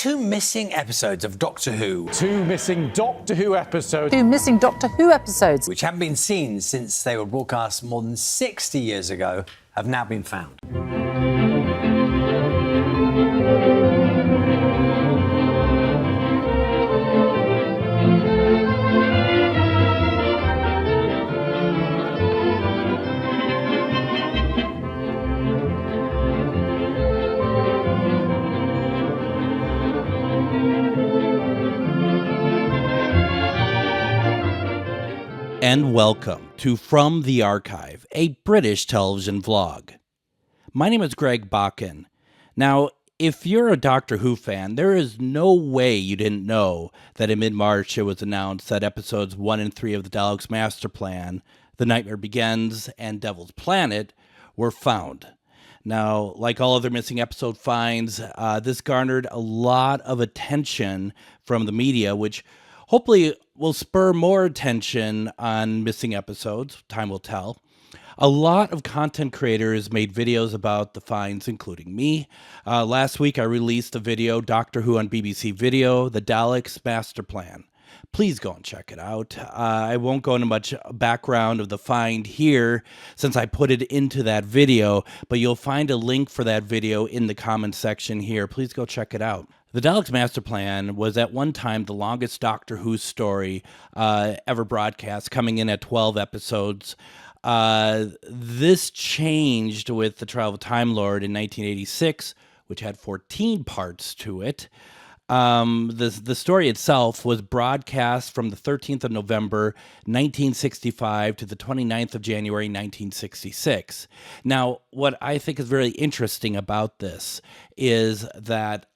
two missing episodes of Doctor Who. Two missing Doctor Who episodes. Two missing Doctor Who episodes. Which haven't been seen since they were broadcast more than 60 years ago, have now been found. And welcome to From the Archive, a British television vlog. My name is Greg Bakken. Now, if you're a Doctor Who fan, there is no way you didn't know that in mid-March it was announced that episodes 1 and 3 of the Daleks Master Plan, The Nightmare Begins, and Devil's Planet were found. Now, like all other missing episode finds, this garnered a lot of attention from the media, which hopefully will spur more attention on missing episodes. Time will tell. A lot of content creators made videos about the finds, including me. Last week, I released a video, Doctor Who on BBC Video, the Daleks Master Plan. Please go and check it out. I won't go into much background of the find here since I put it into that video, but you'll find a link for that video in the comments section here. Please go check it out. The Daleks Master Plan was at one time the longest Doctor Who story ever broadcast, coming in at 12 episodes. This changed with the Trial of a Time Lord in 1986, which had 14 parts to it. The story itself was broadcast from the 13th of November, 1965 to the 29th of January, 1966. Now, what I think is very interesting about this is that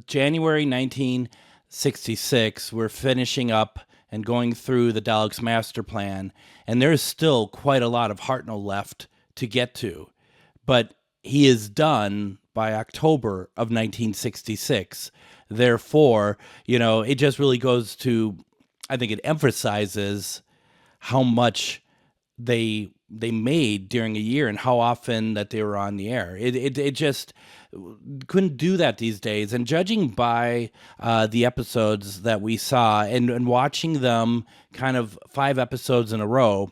January 1966, we're finishing up and going through the Daleks Master Plan, and there's still quite a lot of Hartnell left to get to. But he is done by October of 1966. Therefore, it just really goes to, I think it emphasizes how much they made during a year and how often that they were on the air. It just couldn't do that these days. And judging by the episodes that we saw and watching them kind of 5 episodes in a row,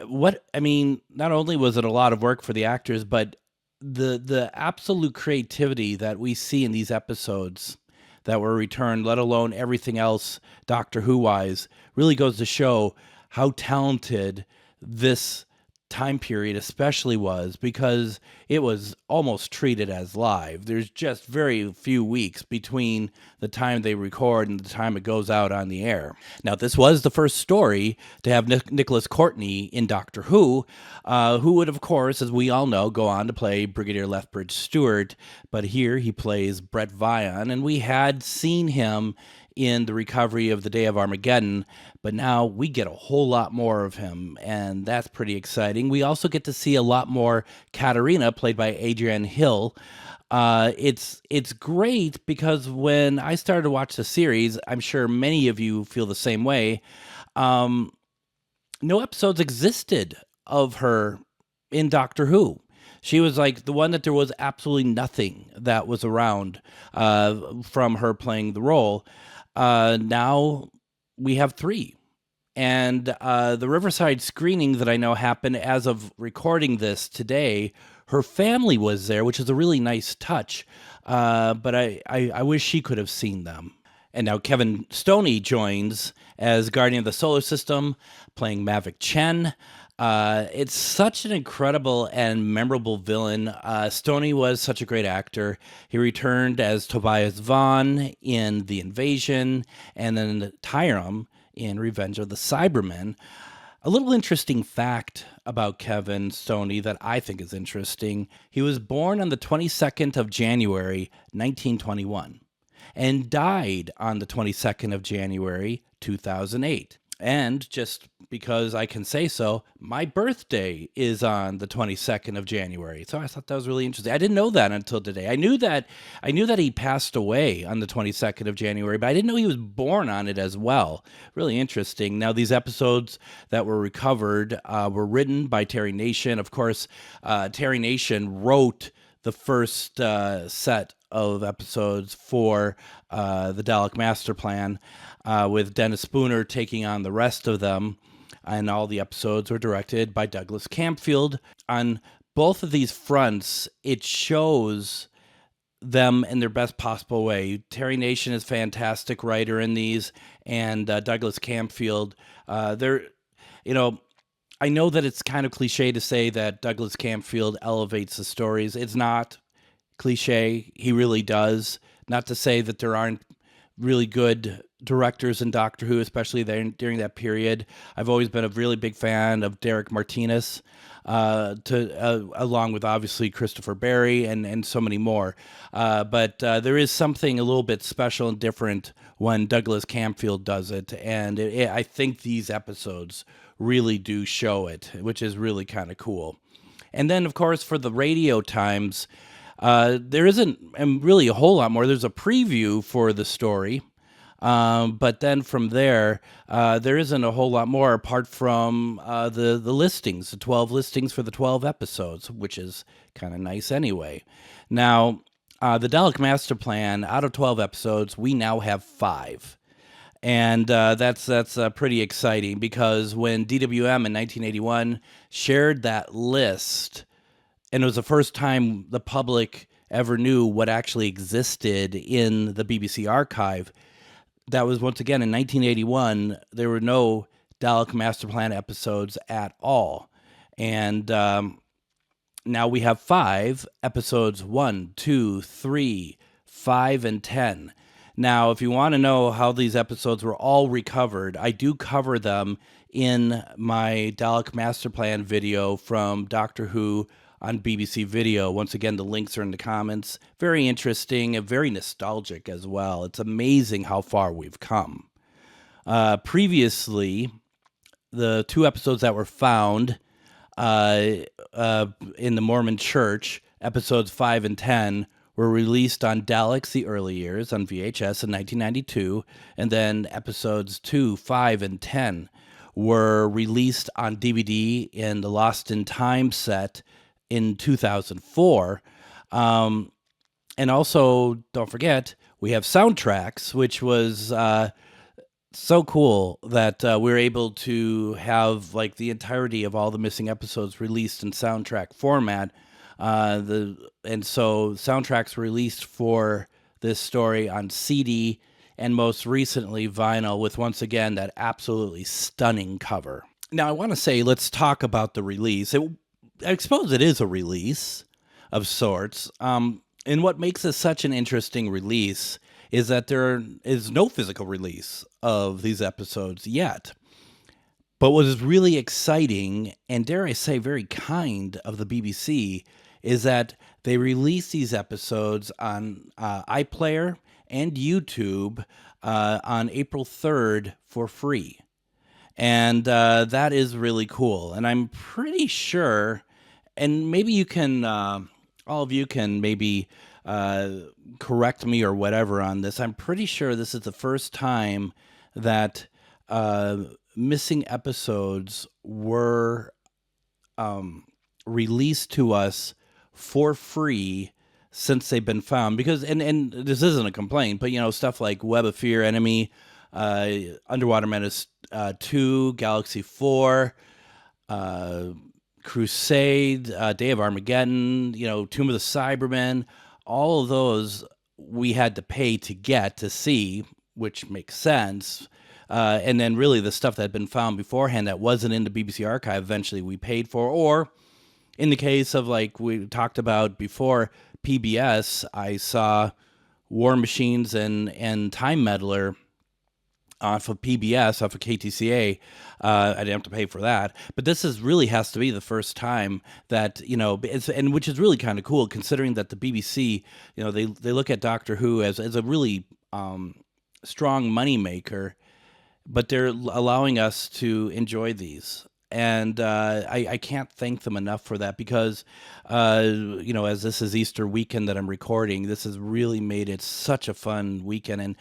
not only was it a lot of work for the actors, but the absolute creativity that we see in these episodes that were returned, let alone everything else Doctor Who-wise, really goes to show how talented this time period especially was, because it was almost treated as live. There's just very few weeks between the time they record and the time it goes out on the air. Now, this was the first story to have Nicholas Courtney in Doctor Who, who would, of course, as we all know, go on to play Brigadier Lethbridge Stewart, but here he plays Brett Vian, and we had seen him in the recovery of the Day of Armageddon, but now we get a whole lot more of him, and that's pretty exciting. We also get to see a lot more Katarina, played by Adrienne Hill. It's great because when I started to watch the series, I'm sure many of you feel the same way, no episodes existed of her in Doctor Who. She was like the one that there was absolutely nothing that was around from her playing the role. Now we have 3. And the Riverside screening that I know happened as of recording this today, her family was there, which is a really nice touch. But I wish she could have seen them. And now Kevin Stoney joins as Guardian of the Solar System, playing Mavic Chen. It's such an incredible and memorable villain. Stoney was such a great actor. He returned as Tobias Vaughn in The Invasion, and then Tyrum in Revenge of the Cybermen. A little interesting fact about Kevin Stoney that I think is interesting. He was born on the 22nd of January, 1921, and died on the 22nd of January, 2008. And just because I can say so, my birthday is on the 22nd of January. So I thought that was really interesting. I didn't know that until today. I knew that he passed away on the 22nd of January, but I didn't know he was born on it as well. Really interesting. Now, these episodes that were recovered were written by Terry Nation. Of course, Terry Nation wrote the first set of episodes for the Dalek Master Plan, with Dennis Spooner taking on the rest of them. And all the episodes were directed by Douglas Campfield. On both of these fronts, it shows them in their best possible way. Terry Nation is a fantastic writer in these, and Douglas Campfield. They're, I know that it's kind of cliche to say that Douglas Campfield elevates the stories. It's not cliche. He really does. Not to say that there aren't really good directors in Doctor Who, especially during that period. I've always been a really big fan of Derek Martinez, along with obviously Christopher Barry and so many more. But there is something a little bit special and different when Douglas Campfield does it, and I think these episodes really do show it, which is really kind of cool. And then, of course, for the radio times, there isn't really a whole lot more. There's a preview for the story, but then from there isn't a whole lot more apart from the listings, the 12 listings for the 12 episodes, which is kind of nice anyway. Now, the Dalek Master Plan, out of 12 episodes, we now have 5. And that's pretty exciting, because when DWM in 1981 shared that list, and it was the first time the public ever knew what actually existed in the BBC archive, that was once again in 1981. There were no Dalek Master Plan episodes at all. And now we have 5 episodes, 1, 2, 3, 5, and 10. Now, if you want to know how these episodes were all recovered, I do cover them in my Dalek Master Plan video from Doctor Who on BBC Video. Once again, the links are in the comments. Very interesting and very nostalgic as well. It's amazing how far we've come. Previously, the 2 episodes that were found in the Mormon Church, episodes 5 and 10, were released on Daleks the Early Years on VHS in 1992, and then episodes 2, 5, and 10 were released on DVD in the Lost in Time set in 2004. And also, don't forget, we have soundtracks, which was so cool that we were able to have like the entirety of all the missing episodes released in soundtrack format. And so soundtracks were released for this story on CD and most recently vinyl, with once again that absolutely stunning cover. Now I want to say, let's talk about the release. I suppose it is a release of sorts. And what makes this such an interesting release is that there is no physical release of these episodes yet. But what is really exciting, and dare I say very kind of the BBC, is that they release these episodes on iPlayer and YouTube on April 3rd for free. And that is really cool. And I'm pretty sure, and maybe you can, all of you can maybe correct me or whatever on this. I'm pretty sure this is the first time that missing episodes were released to us for free since they've been found. Because, and this isn't a complaint, but, stuff like Web of Fear, Enemy, Underwater Menace 2, Galaxy 4, Crusade, Day of Armageddon, Tomb of the Cybermen, all of those we had to pay to get to see, which makes sense. And then really the stuff that had been found beforehand that wasn't in the BBC archive, eventually we paid for. Or in the case of, like we talked about before, PBS, I saw War Machines and Time Meddler off of PBS, off of KTCA. I didn't have to pay for that. But this really has to be the first time that, and which is really kind of cool, considering that the BBC, they look at Doctor Who as a really strong moneymaker, but they're allowing us to enjoy these. And I can't thank them enough for that, because, as this is Easter weekend that I'm recording, this has really made it such a fun weekend. And,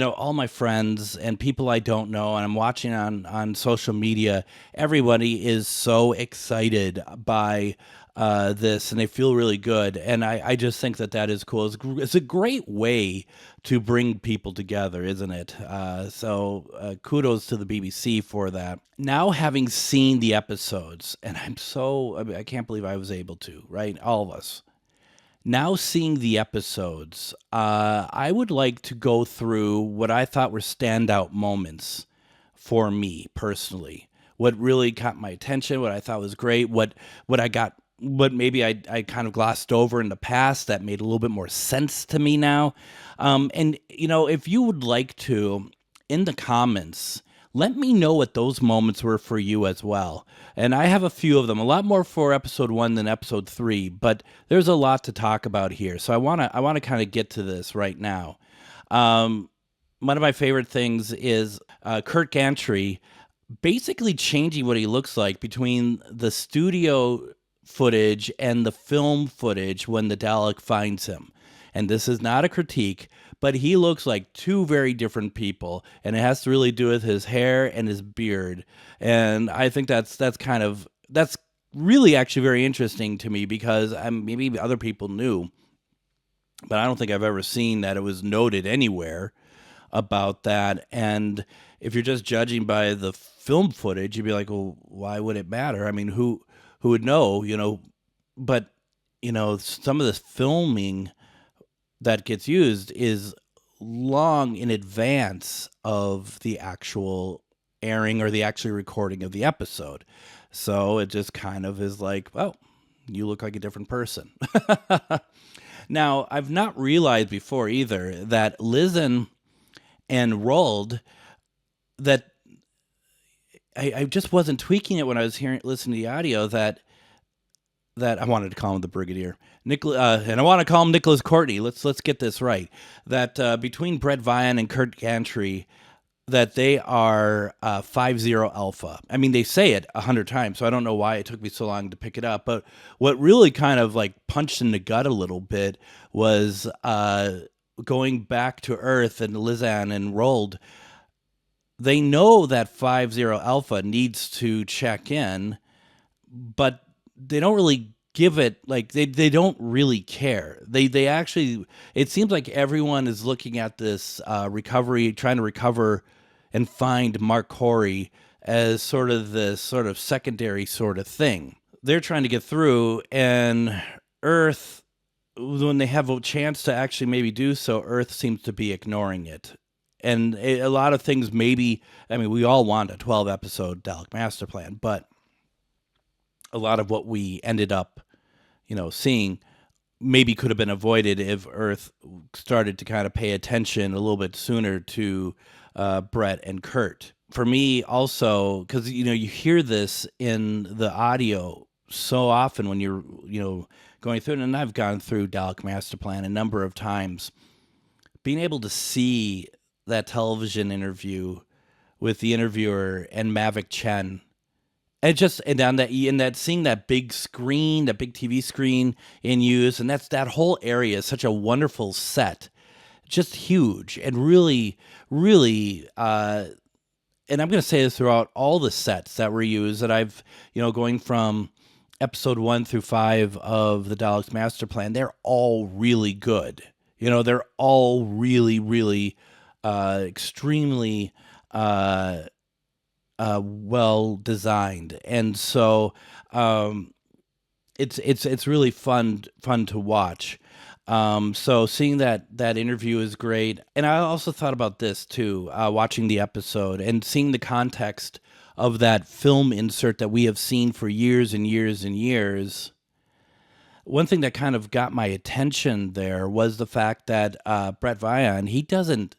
all my friends and people I don't know, and I'm watching on social media, everybody is so excited by this, and they feel really good. And I just think that is cool. It's a great way to bring people together, isn't it? So kudos to the BBC for that. Now, having seen the episodes, and I can't believe I was able to, right? All of us. Now seeing the episodes, I would like to go through what I thought were standout moments for me personally. What really caught my attention, what I thought was great, what maybe I kind of glossed over in the past that made a little bit more sense to me now. And, if you would like to, in the comments, let me know what those moments were for you as well. And I have a few of them, a lot more for episode 1 than episode 3, but there's a lot to talk about here. So I want to kind of get to this right now. One of my favorite things is Kurt Gantry basically changing what he looks like between the studio footage and the film footage when the Dalek finds him. And this is not a critique, but he looks like two very different people, and it has to really do with his hair and his beard. And I think that's really actually very interesting to me, because maybe other people knew, but I don't think I've ever seen that it was noted anywhere about that. And if you're just judging by the film footage, you'd be like, well, why would it matter? I mean, who would know, but some of this filming that gets used is long in advance of the actual airing or the actual recording of the episode. So it just kind of is like, oh, you look like a different person. Now, I've not realized before either that Lizen and Roald, that I just wasn't tweaking it when I was listening to the audio, that I wanted to call him the Brigadier. And I want to call him Nicholas Courtney. Let's get this right. That between Brett Vian and Kurt Gantry, that they are 5-0 Alpha. I mean, they say it 100 times, so I don't know why it took me so long to pick it up. But what really kind of like punched in the gut a little bit was going back to Earth and Lizanne and Roald. They know that 5-0 Alpha needs to check in, but they don't really give it, like, they don't really care. They actually, it seems like everyone is looking at this recovery, trying to recover and find Mark Corey as sort of this sort of secondary sort of thing. They're trying to get through, and Earth, when they have a chance to actually maybe do so, Earth seems to be ignoring it. And a lot of things, maybe, I mean, we all want a 12-episode Dalek Master Plan, but a lot of what we ended up, seeing maybe could have been avoided if Earth started to kind of pay attention a little bit sooner to Brett and Kurt. For me also, because, you hear this in the audio so often when you're, going through it, and I've gone through Dalek Master Plan a number of times, being able to see that television interview with the interviewer and Mavic Chen, and seeing that big screen, that big TV screen in use, and that whole area is such a wonderful set, just huge, and really, really, and I'm going to say this throughout all the sets that were used, that I've, going from episode 1 through 5 of the Daleks Master Plan, they're all really good. They're all really, really extremely well designed, and so it's really fun to watch. So seeing that interview is great, and I also thought about this too, watching the episode and seeing the context of that film insert that we have seen for years and years and years. One thing that kind of got my attention there was the fact that Brett Vian, he doesn't,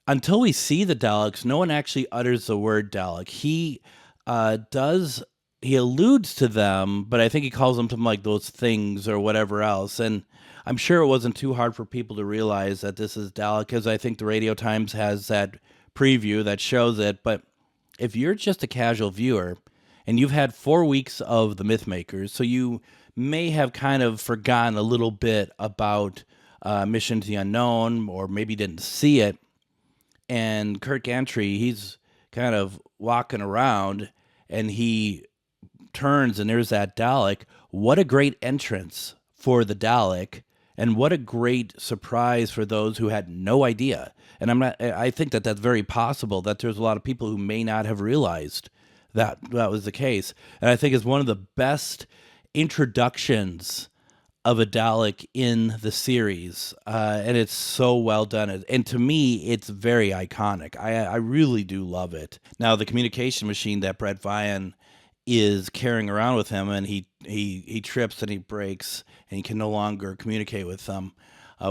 until we see the Daleks, no one actually utters the word Dalek. He alludes to them, but I think he calls them something like those things or whatever else. And I'm sure it wasn't too hard for people to realize that this is Dalek, because I think the Radio Times has that preview that shows it. But if you're just a casual viewer and you've had 4 weeks of the Mythmakers, so you may have kind of forgotten a little bit about Mission to the Unknown, or maybe didn't see it. And Kurt Gantry, he's kind of walking around, and he turns and there's that Dalek, what a great entrance for the Dalek, and what a great surprise for those who had no idea. And I think that that's very possible, that there's a lot of people who may not have realized that that was the case. And I think it's one of the best introductions of a Dalek in the series, and it's so well done. And to me, it's very iconic. I really do love it. Now, the communication machine that Brett Vian is carrying around with him, and he trips and he breaks, and he can no longer communicate with them,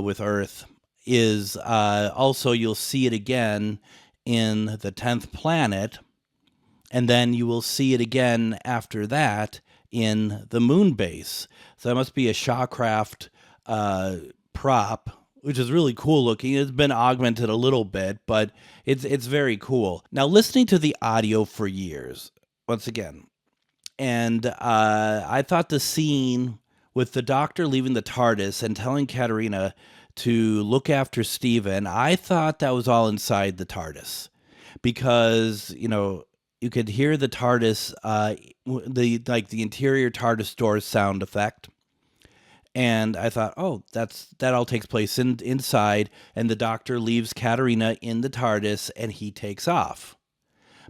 with Earth, is also, you'll see it again in the 10th Planet, and then you will see it again after that in the moon base. So that must be a Shawcraft prop, which is really cool looking. It's been augmented a little bit, but it's very cool. Now, listening to the audio for years, once again, and I thought the scene with the Doctor leaving the TARDIS and telling Katarina to look after Steven, I thought that was all inside the TARDIS, because, you could hear the TARDIS, the interior TARDIS door sound effect. And I thought, oh, that all takes place inside, and the Doctor leaves Katarina in the TARDIS and he takes off.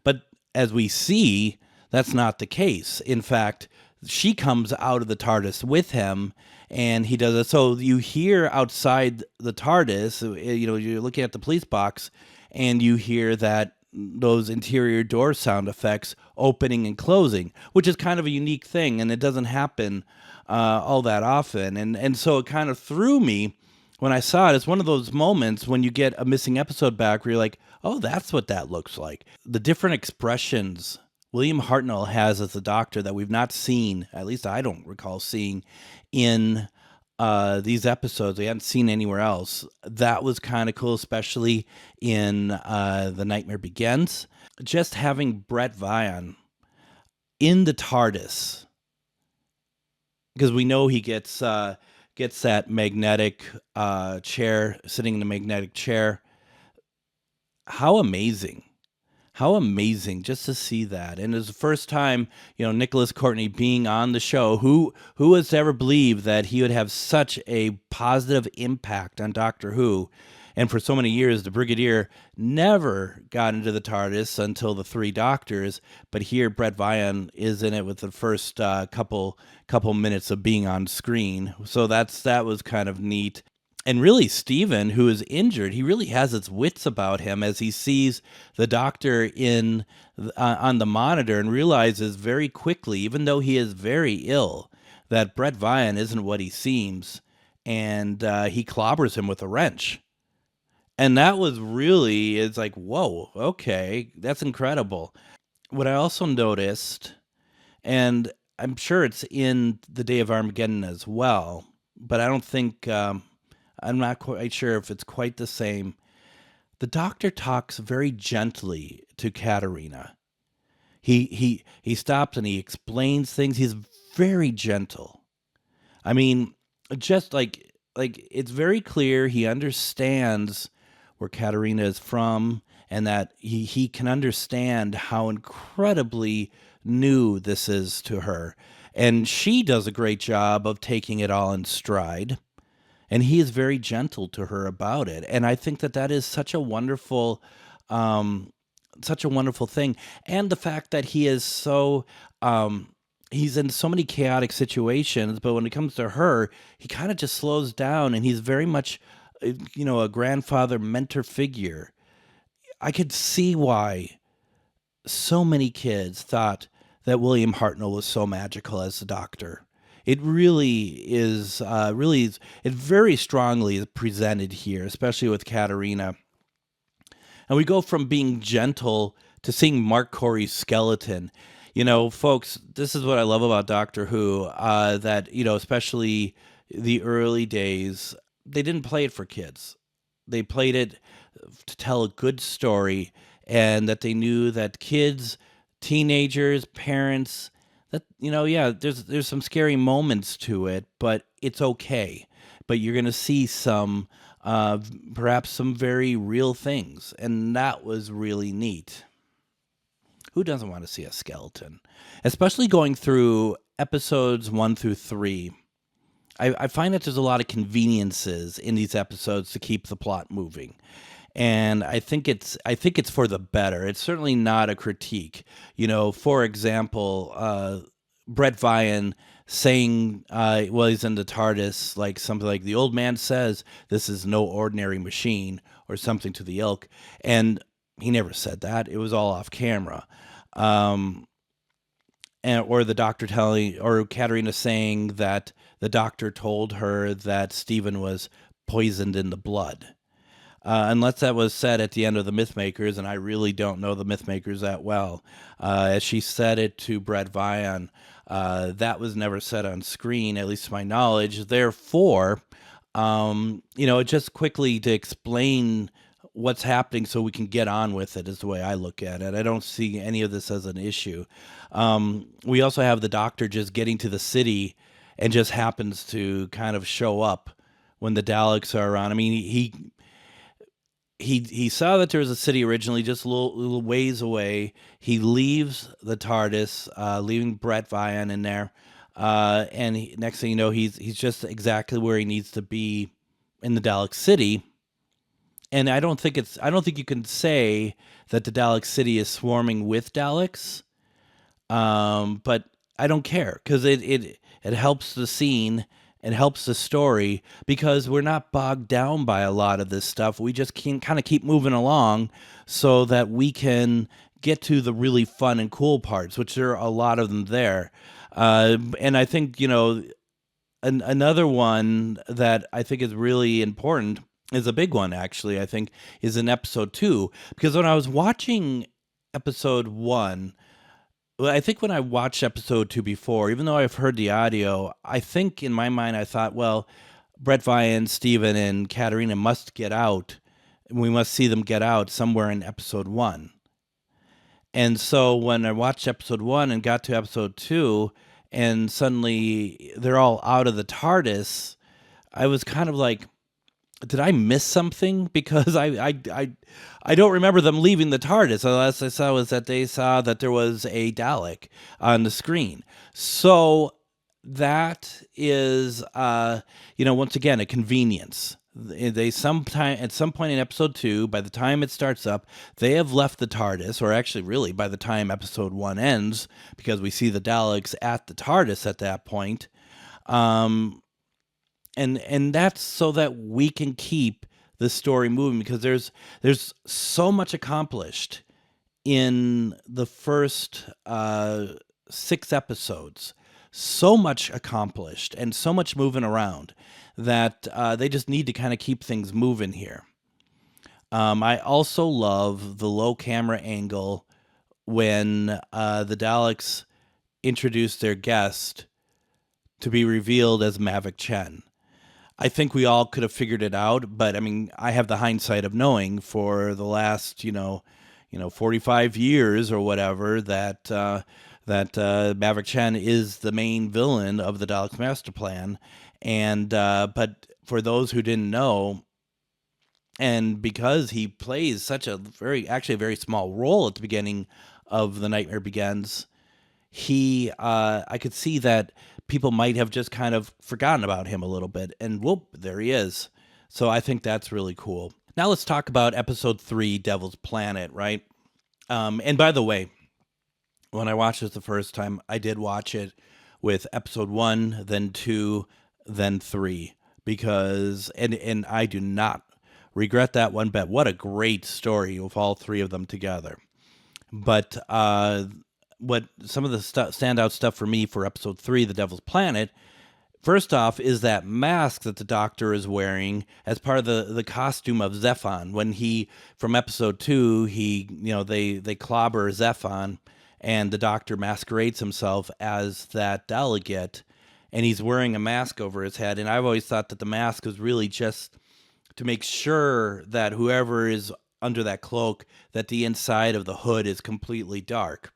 But as we see, that's not the case. In fact, she comes out of the TARDIS with him, and he does it. So you hear outside the TARDIS, you're looking at the police box, and you hear those interior door sound effects opening and closing, which is kind of a unique thing, and it doesn't happen all that often. And so it kind of threw me when I saw it. It's one of those moments when you get a missing episode back where you're like, oh, that's what that looks like. The different expressions William Hartnell has as the Doctor that we've not seen, at least I don't recall seeing, in these episodes. We hadn't seen anywhere else. That was kind of cool, especially in The Nightmare Begins. Just having Brett Vian in the TARDIS, because we know he gets that magnetic chair, sitting in a magnetic chair. How amazing. How amazing just to see that. And it's the first time, Nicholas Courtney being on the show. Who has ever believed that he would have such a positive impact on Doctor Who? And for so many years, the Brigadier never got into the TARDIS until the Three Doctors. But here, Brett Vian is in it with the first couple minutes of being on screen. So that was kind of neat. And really, Steven, who is injured, he really has his wits about him as he sees the Doctor on the monitor and realizes very quickly, even though he is very ill, that Brett Vian isn't what he seems, and he clobbers him with a wrench. And that was really, it's like, whoa, okay, that's incredible. What I also noticed, and I'm sure it's in The Day of Armageddon as well, but I don't think... I'm not quite sure if it's quite the same. The Doctor talks very gently to Katarina. He stops and he explains things. He's very gentle. I mean, just like it's very clear he understands where Katarina is from, and that he can understand how incredibly new this is to her. And she does a great job of taking it all in stride. And he is very gentle to her about it. And I think that is such a wonderful thing. And the fact that he is so, he's in so many chaotic situations, but when it comes to her, he kind of just slows down, and he's very much, a grandfather mentor figure. I could see why so many kids thought that William Hartnell was so magical as the Doctor. It really is, it very strongly is presented here, especially with Katarina. And we go from being gentle to seeing Mark Corey's skeleton. Folks, this is what I love about Doctor Who, that, especially the early days, they didn't play it for kids. They played it to tell a good story, and that they knew that kids, teenagers, parents... there's some scary moments to it, but it's okay. But you're going to see some, perhaps some very real things, and that was really neat. Who doesn't want to see a skeleton? Especially going through episodes 1 through 3. I find that there's a lot of conveniences in these episodes to keep the plot moving. And I think it's for the better. It's certainly not a critique. For example, Brett Vian saying, well, he's in the TARDIS, like something like, the old man says this is no ordinary machine, or something to the ilk. And he never said that. It was all off camera. Or the doctor or Katerina saying that the doctor told her that Stephen was poisoned in the blood. Unless that was said at the end of the Mythmakers, and I really don't know the Mythmakers that well. As she said it to Brett Vian, that was never said on screen, at least to my knowledge. Therefore, just quickly to explain what's happening so we can get on with it is the way I look at it. I don't see any of this as an issue. We also have the doctor just getting to the city and just happens to kind of show up when the Daleks are around. I mean, he saw that there was a city originally just a little ways away. He leaves the TARDIS, leaving Brett Vian in there. And next thing you know, he's just exactly where he needs to be in the Dalek City. And I don't think you can say that the Dalek City is swarming with Daleks. But I don't care, because it helps the scene and helps the story, because we're not bogged down by a lot of this stuff. We just can kind of keep moving along so that we can get to the really fun and cool parts, which there are a lot of them there. And I think, another one that I think is really important is a big one, actually, I think, is in episode 2. Because when I was watching episode 1, well, I think when I watched episode 2 before, even though I've heard the audio, I think in my mind I thought, well, Brett Vian, Stephen, and Katerina must get out. We must see them get out somewhere in episode 1. And so when I watched episode 1 and got to episode 2, and suddenly they're all out of the TARDIS, I was kind of like, did I miss something? Because I don't remember them leaving the TARDIS. The last I saw was that they saw that there was a Dalek on the screen. So that is, once again, a convenience. At some point in episode 2, by the time it starts up, they have left the TARDIS, or actually really by the time episode 1 ends, because we see the Daleks at the TARDIS at that point. And that's so that we can keep the story moving, because there's so much accomplished in the first 6 episodes. So much accomplished and so much moving around that they just need to kind of keep things moving here. I also love the low camera angle when the Daleks introduce their guest to be revealed as Mavic Chen. I think we all could have figured it out, but I mean, I have the hindsight of knowing for the last, 45 years or whatever that Mavic Chen is the main villain of the Daleks Master Plan, and but for those who didn't know, and because he plays such a very small role at the beginning of The Nightmare Begins, I could see that people might have just kind of forgotten about him a little bit, and whoop, there he is. So I think that's really cool. Now let's talk about episode 3, Devil's Planet, right? And by the way, when I watched this the first time, I did watch it with episode 1, then 2, then 3, because, and I do not regret that one bit. What a great story with all 3 of them together. But what some of the standout stuff for me for episode 3, The Devil's Planet, first off, is that mask that the Doctor is wearing as part of the costume of Zephon. When from episode 2, they clobber Zephon, and the Doctor masquerades himself as that delegate, and he's wearing a mask over his head. And I've always thought that the mask was really just to make sure that whoever is under that cloak, that the inside of the hood is completely dark.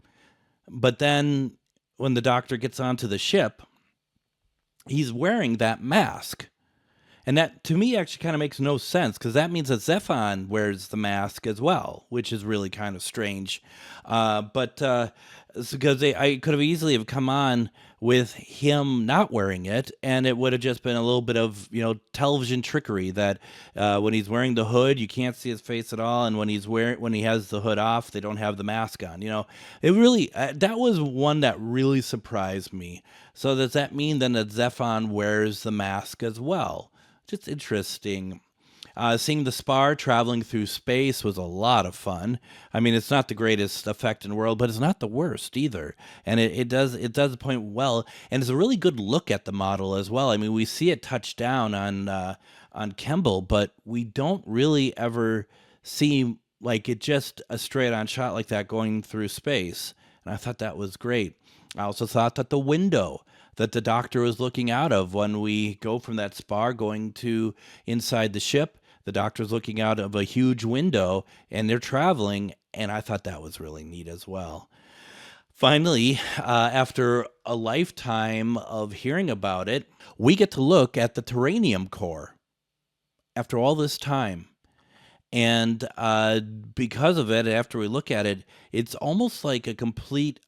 But then when the Doctor gets onto the ship, he's wearing that mask. And that, to me, actually kind of makes no sense, because that means that Zephon wears the mask as well, which is really kind of strange. But it's because I could have easily have come on with him not wearing it, and it would have just been a little bit of, television trickery that when he's wearing the hood, you can't see his face at all, and when he has the hood off, they don't have the mask on. It really that was one that really surprised me. So does that mean then that Zephon wears the mask as well? Just interesting. Seeing the spar traveling through space was a lot of fun. I mean, it's not the greatest effect in the world, but it's not the worst either. And it does the point well, and it's a really good look at the model as well. I mean, we see it touch down on Kemble, but we don't really ever see like it just a straight on shot like that going through space. And I thought that was great. I also thought that the window that the Doctor was looking out of when we go from that spar going to inside the ship, the Doctor's looking out of a huge window and they're traveling, and I thought that was really neat as well. Finally, after a lifetime of hearing about it, we get to look at the Terranium core after all this time. And because of it, after we look at it, it's almost like a complete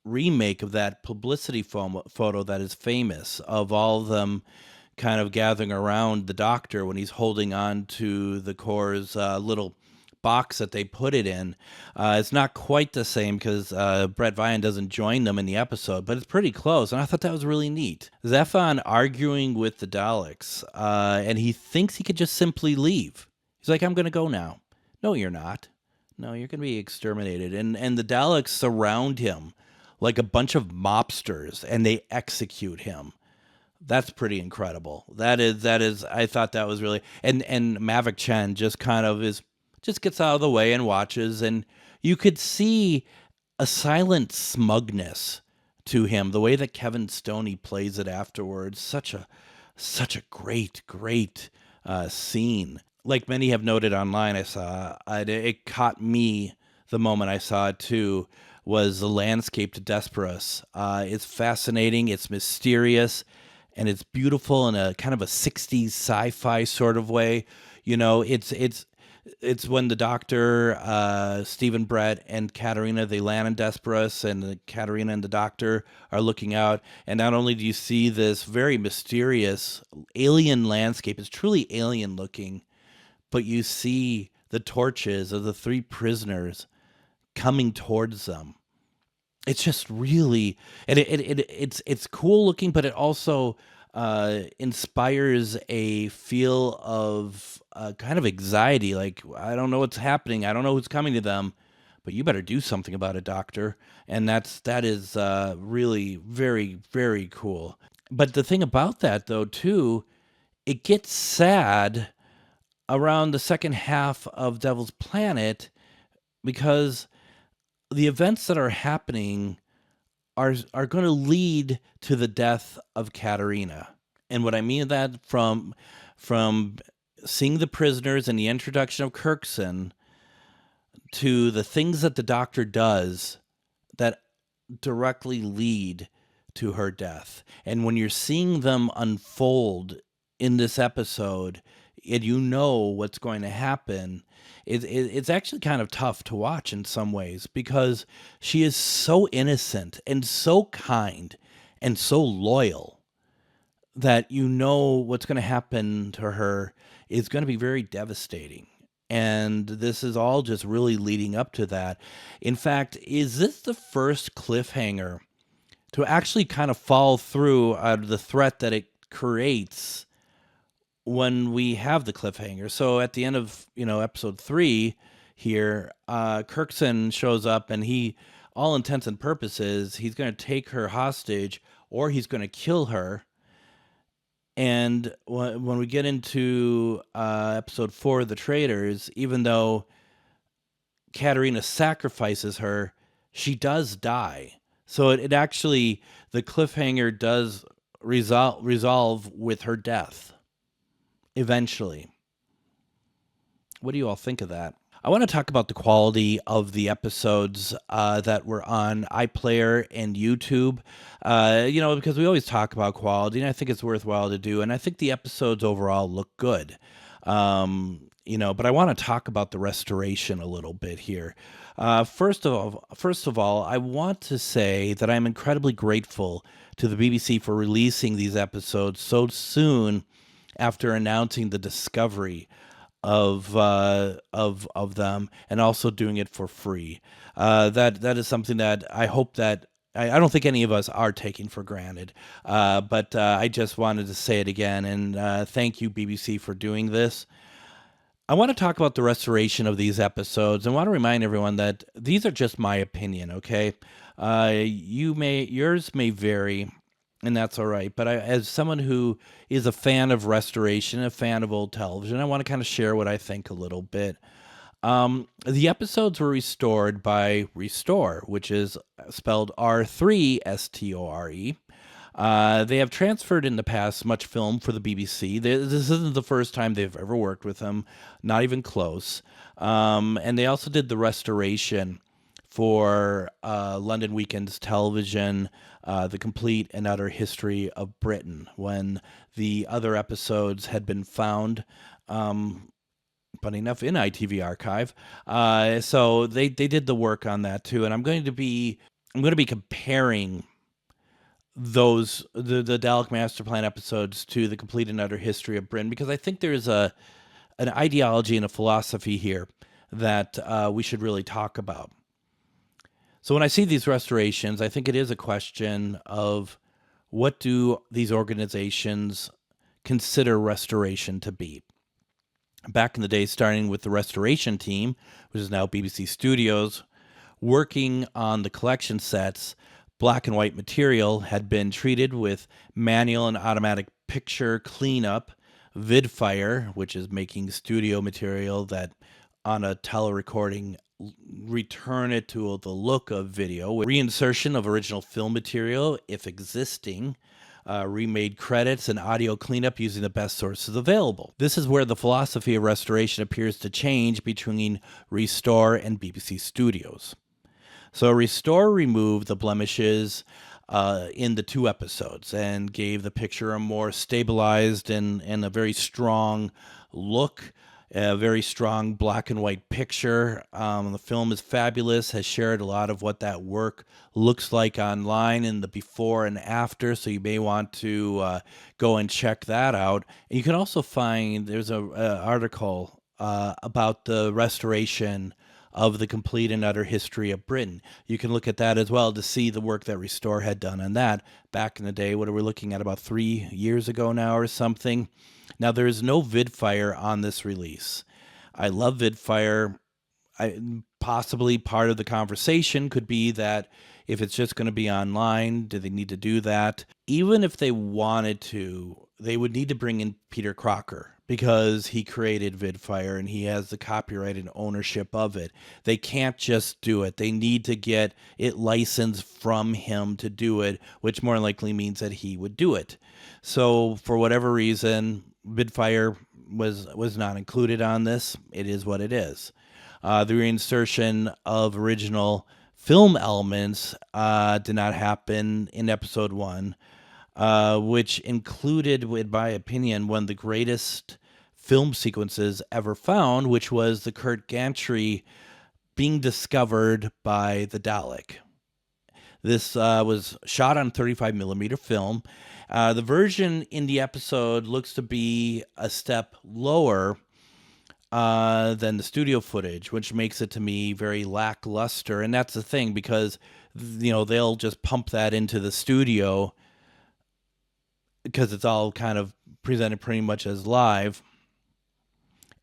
remake of that publicity photo that is famous, of all of them kind of gathering around the Doctor when he's holding on to the core's little box that they put it in. It's not quite the same because Brett Vian doesn't join them in the episode, but it's pretty close, and I thought that was really neat. Zephon arguing with the Daleks, and he thinks he could just simply leave. He's like, I'm going to go now. No, you're not. No, you're going to be exterminated. And the Daleks surround him like a bunch of mobsters, and they execute him. That's pretty incredible. That is. I thought that was really, and Mavic Chen just kind of just gets out of the way and watches, and you could see a silent smugness to him. The way that Kevin Stoney plays it afterwards, such a great scene. Like many have noted online, I saw it caught me the moment I saw it too. Was the landscape to Desperos. It's fascinating, it's mysterious, and it's beautiful in a kind of a 60s sci-fi sort of way. It's when the Doctor, Stephen Brett, and Katarina, they land in Desperos, and Katarina and the Doctor are looking out, and not only do you see this very mysterious alien landscape, it's truly alien looking, but you see the torches of the three prisoners coming towards them. It's just really, and it's cool looking, but it also inspires a feel of kind of anxiety. Like, I don't know what's happening. I don't know who's coming to them, but you better do something about it, Doctor. And that is really very, very cool. But the thing about that, though, too, it gets sad around the second half of Devil's Planet, because the events that are happening are going to lead to the death of Katarina. And what I mean is that from seeing the prisoners and the introduction of Kirkson to the things that the Doctor does that directly lead to her death. And when you're seeing them unfold in this episode, and you know what's going to happen, it's actually kind of tough to watch in some ways, because she is so innocent and so kind and so loyal that you know what's going to happen to her is going to be very devastating. And this is all just really leading up to that. In fact, is this the first cliffhanger to actually kind of fall through out of the threat that it creates when we have the cliffhanger? So at the end of, episode 3 here, Kirkson shows up, and he, all intents and purposes, he's going to take her hostage, or he's going to kill her. And when we get into episode 4 of The Traitors, even though Katarina sacrifices her, she does die. So it actually, the cliffhanger does resolve with her death eventually. What do you all think of that? I want to talk about the quality of the episodes that were on iPlayer and YouTube, because we always talk about quality, and I think it's worthwhile to do, and I think the episodes overall look good. But I want to talk about the restoration a little bit here. First of all, I want to say that I'm incredibly grateful to the BBC for releasing these episodes so soon after announcing the discovery of them, and also doing it for free. That is something that I hope that I don't think any of us are taking for granted. But I just wanted to say it again, and thank you, BBC, for doing this. I want to talk about the restoration of these episodes, and want to remind everyone that these are just my opinion, okay? Yours may vary, and that's all right. But as someone who is a fan of restoration, a fan of old television, I want to kind of share what I think a little bit. The episodes were restored by Restore, which is spelled R3STORE. They have transferred in the past much film for the BBC. This isn't the first time they've ever worked with them, not even close. And they also did the restoration for London Weekend's television, The Complete and Utter History of Britain, when the other episodes had been found, funny enough, in ITV Archive. So they did the work on that too. And I'm going to be comparing the Dalek Master Plan episodes to The Complete and Utter History of Britain, because I think there's an ideology and a philosophy here that we should really talk about. So when I see these restorations, I think it is a question of what do these organizations consider restoration to be. Back in the day, starting with the restoration team, which is now BBC Studios, working on the collection sets, black and white material had been treated with manual and automatic picture cleanup, vidfire, which is making studio material that on a telerecording return it to the look of video, with reinsertion of original film material if existing, remade credits and audio cleanup using the best sources available. This is where the philosophy of restoration appears to change between Restore and BBC Studios. So Restore removed the blemishes in the two episodes and gave the picture a more stabilized and a very strong look, a very strong black and white picture. The film is fabulous, has shared a lot of what that work looks like online in the before and after, so you may want to go and check that out. And you can also find, there's an article about the restoration of The Complete and Utter History of Britain. You can look at that as well to see the work that Restore had done on that back in the day. What are we looking at, about 3 years ago now or something? Now, there is no vidfire on this release. I love vidfire. Possibly part of the conversation could be that if it's just going to be online, do they need to do that? Even if they wanted to, they would need to bring in Peter Crocker, because he created vidfire and he has the copyright and ownership of it. They can't just do it. They need to get it licensed from him to do it, which more likely means that he would do it. So for whatever reason, vidfire was not included on this. It is what it is. The reinsertion of original film elements did not happen in episode 1. Which included, in my opinion, one of the greatest film sequences ever found, which was the Kurt Gantry being discovered by the Dalek. This was shot on 35 millimeter film. The version in the episode looks to be a step lower than the studio footage, which makes it to me very lackluster. And that's the thing, because they'll just pump that into the studio because it's all kind of presented pretty much as live.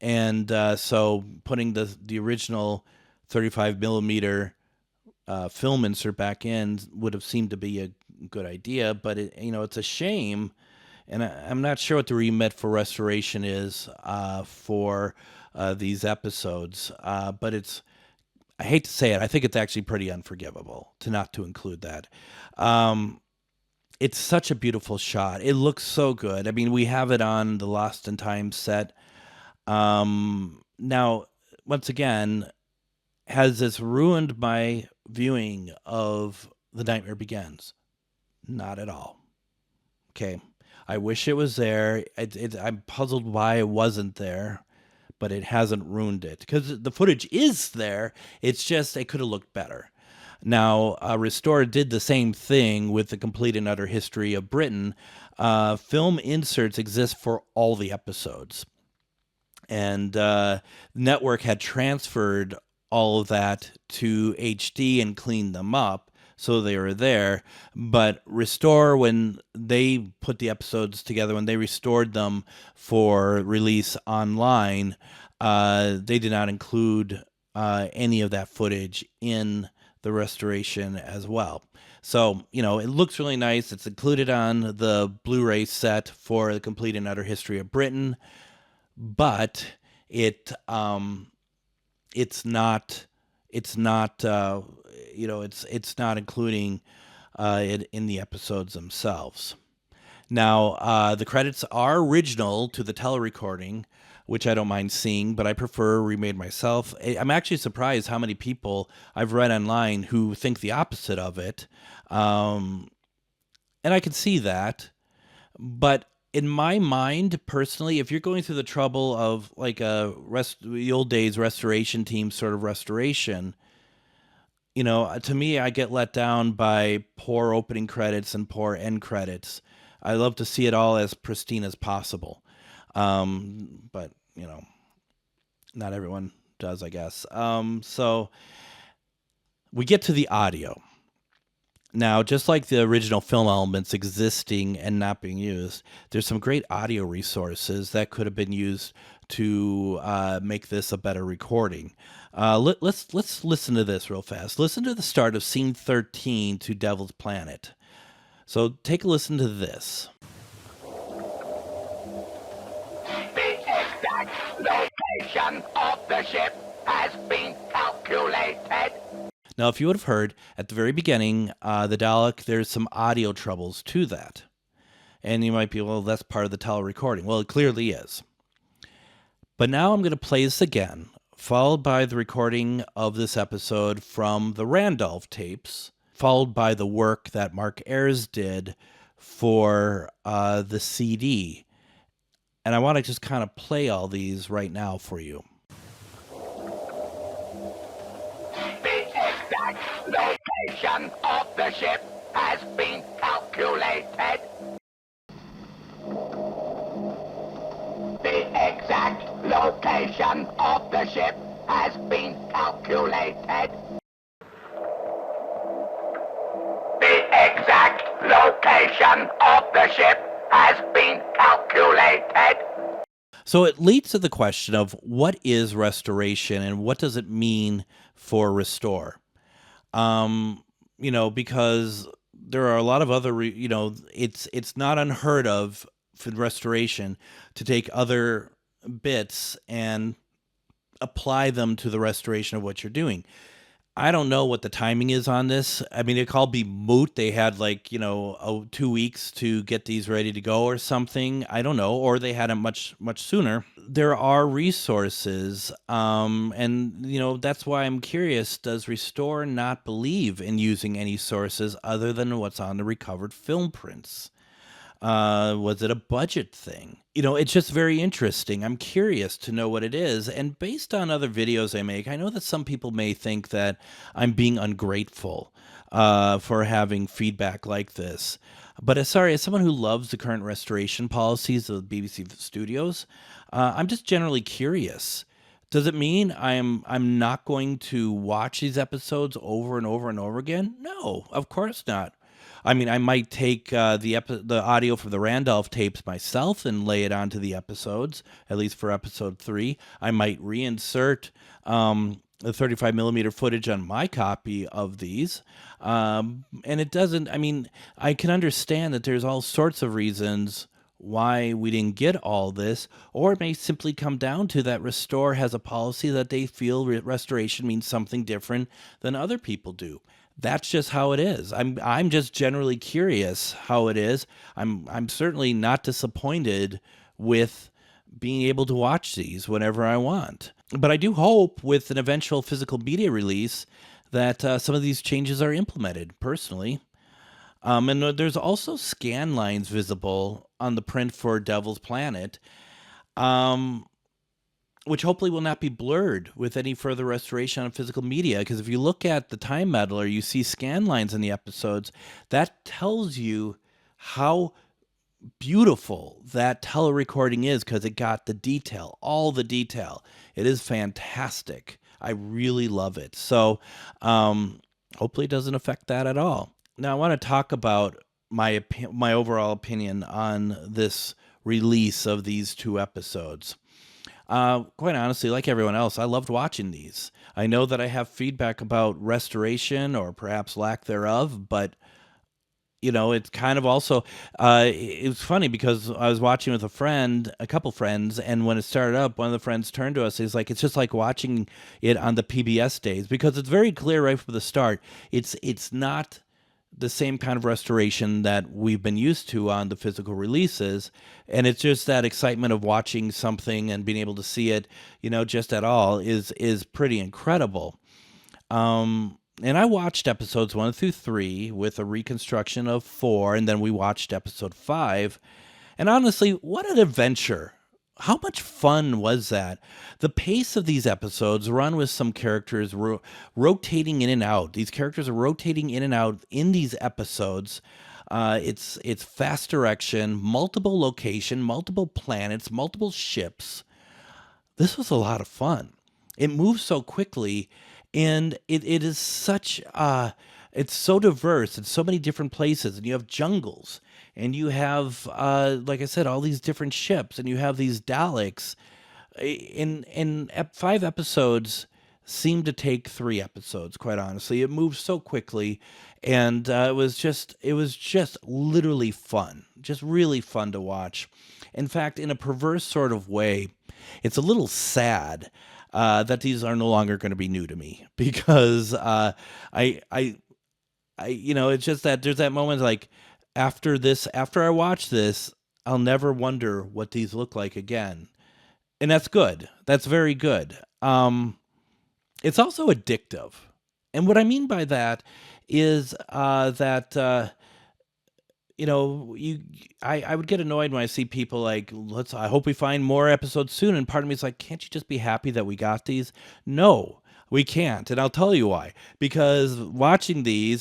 And so putting the original 35 millimeter film insert back in would have seemed to be a good idea, but it's a shame. And I'm not sure what the remit for restoration is for these episodes, but I hate to say it, I think it's actually pretty unforgivable not to include that. It's such a beautiful shot. It looks so good. I mean, we have it on the Lost in Time set. Now, once again, has this ruined my viewing of The Nightmare Begins? Not at all. Okay. I wish it was there. I'm puzzled why it wasn't there, but it hasn't ruined it. Because the footage is there. It's just it could have looked better. Now, Restore did the same thing with the Complete and Utter History of Britain. Film inserts exist for all the episodes. And Network had transferred all of that to HD and cleaned them up, so they were there. But Restore, when they put the episodes together, when they restored them for release online, they did not include any of that footage in the restoration as well. So, it looks really nice. It's included on the Blu-ray set for the Complete and Utter History of Britain, but it's not including it in the episodes themselves. Now, the credits are original to the telerecording, which I don't mind seeing, but I prefer remade myself. I'm actually surprised how many people I've read online who think the opposite of it. And I can see that. But in my mind, personally, if you're going through the trouble of like the old days restoration team sort of restoration, to me, I get let down by poor opening credits and poor end credits. I love to see it all as pristine as possible. But, not everyone does, I guess. So we get to the audio. Now, just like the original film elements existing and not being used, there's some great audio resources that could have been used to make this a better recording. Let's listen to this real fast. Listen to the start of scene 13 to Devil's Planet. So take a listen to this. The exact location of the ship has been calculated. Now, if you would have heard at the very beginning, the Dalek, there's some audio troubles to that. And you might be, well, that's part of the telerecording. Well, it clearly is. But now I'm going to play this again, followed by the recording of this episode from the Randolph tapes, followed by the work that Mark Ayres did for the CD. And I want to just kind of play all these right now for you. Location of the ship has been calculated. The exact location of the ship has been calculated. The exact location of the ship has been calculated. So it leads to the question of what is restoration and what does it mean for Restore? Because there are a lot of other, it's not unheard of for restoration to take other bits and apply them to the restoration of what you're doing. I don't know what the timing is on this. I mean, it could all be moot. They had 2 weeks to get these ready to go or something. I don't know. Or they had them much, much sooner. There are resources. And that's why I'm curious. Does Restore not believe in using any sources other than what's on the recovered film prints? Was it a budget thing? It's just very interesting. I'm curious to know what it is. And based on other videos I make, I know that some people may think that I'm being ungrateful for having feedback like this. But as someone who loves the current restoration policies of the BBC Studios, I'm just generally curious. Does it mean I'm not going to watch these episodes over and over and over again? No, of course not. I mean, I might take the audio from the Randolph tapes myself and lay it onto the episodes, at least for episode 3. I might reinsert the 35 millimeter footage on my copy of these. And it doesn't, I can understand that there's all sorts of reasons why we didn't get all this, or it may simply come down to that Restore has a policy that they feel restoration means something different than other people do. That's just how it is. I'm just generally curious how it is. I'm certainly not disappointed with being able to watch these whenever I want. But I do hope with an eventual physical media release that some of these changes are implemented personally. And there's also scan lines visible on the print for Devil's Planet, which hopefully will not be blurred with any further restoration on physical media. Because if you look at the Time Meddler, you see scan lines in the episodes. That tells you how beautiful that telerecording is, because it got the detail, all the detail. It is fantastic. I really love it. So hopefully it doesn't affect that at all. Now I want to talk about my overall opinion on this release of these 2 episodes. Quite honestly, like everyone else, I loved watching these. I know that I have feedback about restoration or perhaps lack thereof, but it's kind of also, it was funny because I was watching with a couple friends, and when it started up, one of the friends turned to us. He's like, it's just like watching it on the PBS days, because it's very clear right from the start. It's not the same kind of restoration that we've been used to on the physical releases. And it's just that excitement of watching something and being able to see it, just at all is pretty incredible. And I watched episodes 1 through 3 with a reconstruction of 4, and then we watched episode 5. And honestly, what an adventure. How much fun was that? The pace of these episodes run with some characters rotating in and out. These characters are rotating in and out in these episodes. It's fast direction, multiple location, multiple planets, multiple ships. This was a lot of fun. It moves so quickly, and it is such it's so diverse in so many different places, and you have jungles, and you have like I said, all these different ships, and you have these Daleks. In 5 episodes seemed to take 3 episodes, quite honestly. It moved so quickly, and it was just literally fun, just really fun to watch. In fact, in a perverse sort of way, it's a little sad that these are no longer going to be new to me, because it's just that there's that moment like after I watch this, I'll never wonder what these look like again. And that's good. That's very good. It's also addictive. And what I mean by that is that I would get annoyed when I see people like, I hope we find more episodes soon. And part of me is like, can't you just be happy that we got these? No, we can't. And I'll tell you why. Because watching these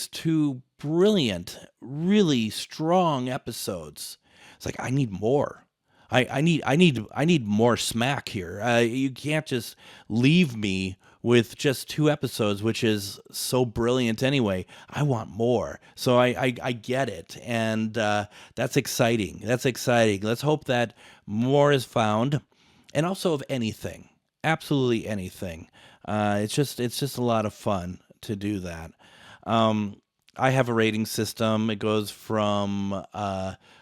2 brilliant, really strong episodes, it's like, I need more. I need more smack here. You can't just leave me with just 2 episodes, which is so brilliant anyway. I want more. So I get it. And that's exciting. Let's hope that more is found. And also of anything. Absolutely anything. It's just a lot of fun to do that. I have a rating system. It goes from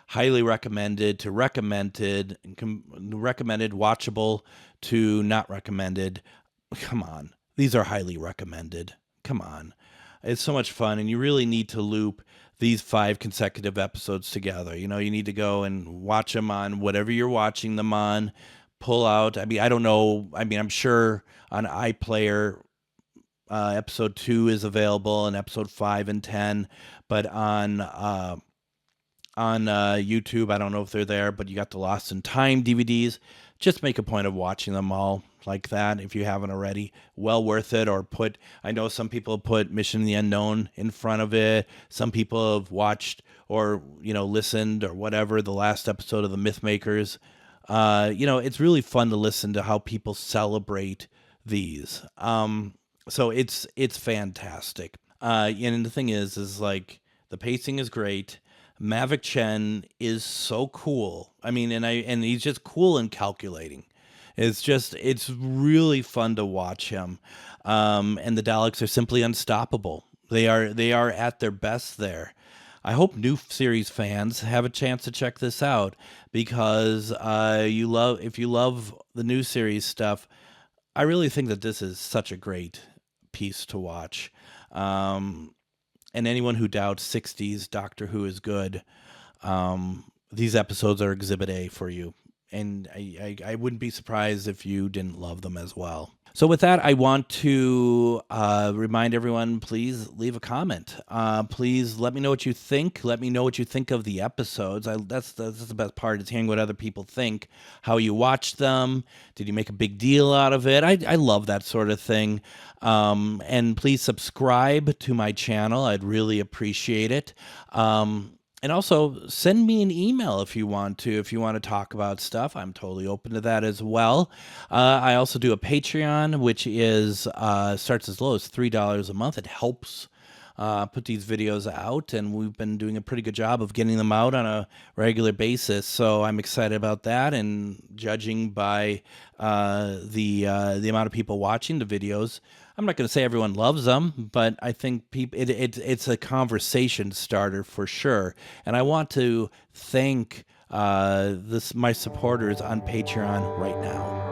highly recommended to recommended, watchable to not recommended. Come on. These are highly recommended. Come on. It's so much fun, and you really need to loop these 5 consecutive episodes together. You need to go and watch them on whatever you're watching them on. Pull out. I don't know. I'm sure on iPlayer, episode 2 is available, and episode 5 and 10, but on YouTube, I don't know if they're there, but you got the Lost in Time DVDs. Just make a point of watching them all like that if you haven't already. Well worth it. Or I know some people put Mission to the Unknown in front of it. Some people have watched or listened or whatever the last episode of the Mythmakers. It's really fun to listen to how people celebrate these. So it's fantastic. And the thing is like the pacing is great. Mavic Chen is so cool. And he's just cool and calculating. It's really fun to watch him. And the Daleks are simply unstoppable. They are at their best there. I hope new series fans have a chance to check this out, because if you love the new series stuff, I really think that this is such a great piece to watch. And anyone who doubts 60s Doctor Who is good, these episodes are Exhibit A for you. I wouldn't be surprised if you didn't love them as well. So with that, I want to remind everyone, please leave a comment. Please let me know what you think. Let me know what you think of the episodes. That's the best part, is hearing what other people think, how you watched them. Did you make a big deal out of it? I love that sort of thing. And please subscribe to my channel. I'd really appreciate it. And also send me an email if you want to talk about stuff. I'm totally open to that as well. I also do a Patreon, which is starts as low as $3 a month. It helps put these videos out, and we've been doing a pretty good job of getting them out on a regular basis. So I'm excited about that. And judging by the amount of people watching the videos, I'm not going to say everyone loves them, but I think it's a conversation starter for sure. And I want to thank my supporters on Patreon right now.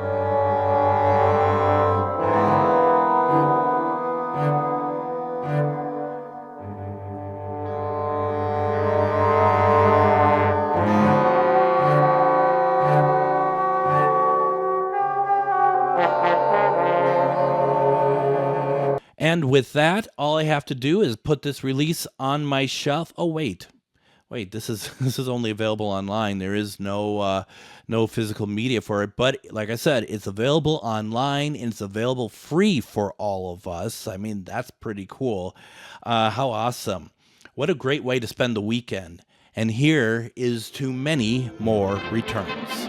And with that, all I have to do is put this release on my shelf. Oh, wait, this is only available online. There is no physical media for it. But like I said, it's available online, and it's available free for all of us. I mean, that's pretty cool. How awesome. What a great way to spend the weekend. And here is to many more returns.